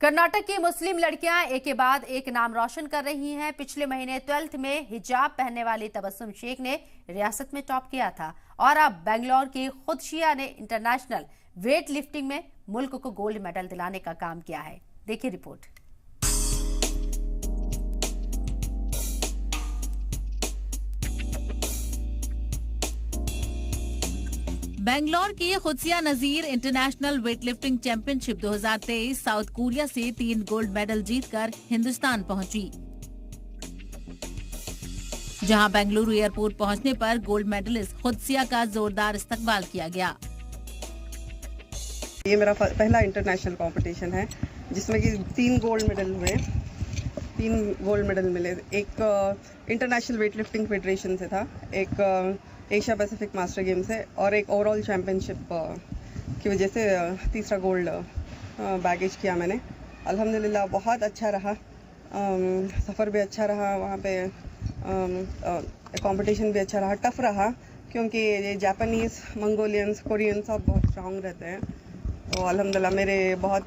कर्नाटक की मुस्लिम लड़कियां एक के बाद एक नाम रोशन कर रही हैं। पिछले महीने 12th में हिजाब पहनने वाली तबस्सुम शेख ने रियासत में टॉप किया था और अब बेंगलोर की खुदशिया ने इंटरनेशनल वेट लिफ्टिंग में मुल्क को गोल्ड मेडल दिलाने का काम किया है। देखिए रिपोर्ट। बेंगलोर की Khudsiya Nazeer international weightlifting championship 2023 South Korea से 3 गोल्ड मेडल जीतकर हिंदुस्तान पहुंची, जहां बेंगलुरु एयरपोर्ट पहुंचने पर गोल्ड मेडलिस्ट खुदसिया का जोरदार इस्तकबाल किया गया। ये मेरा पहला इंटरनेशनल कंपटीशन है जिसमें कि 3 गोल्ड मेडल हुए। 3 गोल्ड मेडल मिले। एक इंटरनेशनल वेटलिफ्टिंग फेडरेशन से था, एक एशिया पैसिफिक मास्टर गेम से और एक ओवरऑल चैम्पियनशिप की वजह से तीसरा गोल्ड बैगेज किया मैंने। अल्हम्दुलिल्लाह बहुत अच्छा रहा, सफ़र भी अच्छा रहा, वहाँ पे कंपटीशन भी अच्छा रहा, टफ रहा क्योंकि ये जापानीज़, मंगोलियंस, कोरियंस सब बहुत स्ट्रांग रहते हैं। तो अल्हम्दुलिल्लाह मेरे बहुत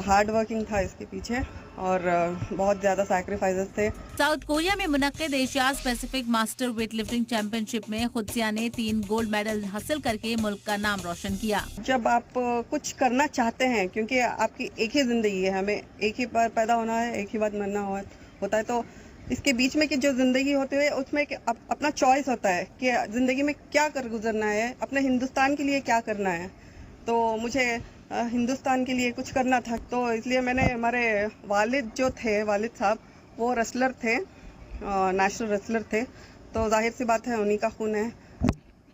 हार्ड वर्किंग था इसके पीछे और बहुत ज़्यादा सैक्रिफाइसेस थे। साउथ कोरिया में मुनक्किद Asia Pacific master weightlifting championship में खुदसिया ने 3 गोल्ड मेडल हासिल करके मुल्क का नाम रोशन किया। जब आप कुछ करना चाहते हैं, क्योंकि आपकी एक ही जिंदगी है, हमें एक ही बार पैदा होना है, एक ही बार मरना होता है, तो इसके बीच में की जो जिंदगी होती है उसमें अपना चॉइस होता है कि जिंदगी में क्या कर गुजरना है, अपने हिंदुस्तान के लिए क्या करना है। तो मुझे हिंदुस्तान के लिए कुछ करना था, तो इसलिए मैंने, हमारे वालिद जो थे, वालिद साहब वो रेसलर थे, नेशनल रेसलर थे, तो जाहिर सी बात है उन्हीं का खून है,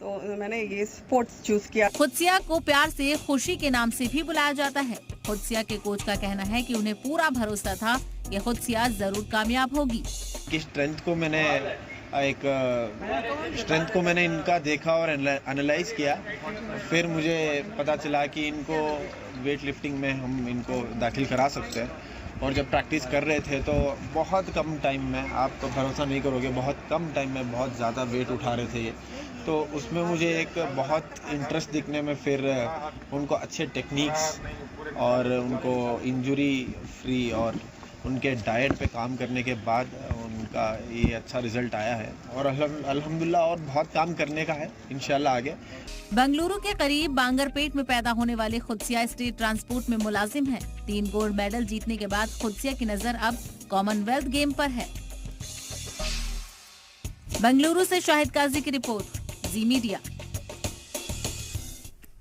तो मैंने ये स्पोर्ट्स चूज किया। खुदसिया को प्यार से खुशी के नाम से भी बुलाया जाता है। खुदसिया के कोच का कहना है कि उन्हें पूरा भरोसा था कि खुदसिया जरूर कामयाब होगी। कि स्ट्रेंथ को मैंने इनका देखा और एनालाइज किया, फिर मुझे पता चला कि इनको वेट लिफ्टिंग में हम इनको दाखिल करा सकते हैं। और जब प्रैक्टिस कर रहे थे तो बहुत कम टाइम में, आप तो भरोसा नहीं करोगे, बहुत कम टाइम में बहुत ज़्यादा वेट उठा रहे थे ये, तो उसमें मुझे एक बहुत इंटरेस्ट दिखने में, फिर उनको अच्छे टेक्निक्स और उनको इंजरी फ्री और उनके डाइट पे काम करने के बाद उनका ये अच्छा रिजल्ट आया है और अल्हम्दुलिल्लाह और बहुत काम करने का है इंशाल्लाह आगे। बेंगलुरु के करीब बांगरपेट में पैदा होने वाले खुदसिया स्टेट ट्रांसपोर्ट में मुलाजिम है। 3 गोल्ड मेडल जीतने के बाद खुदसिया की नजर अब कॉमनवेल्थ गेम पर है। बेंगलुरु से शाहिद काजी की रिपोर्ट, जी मीडिया।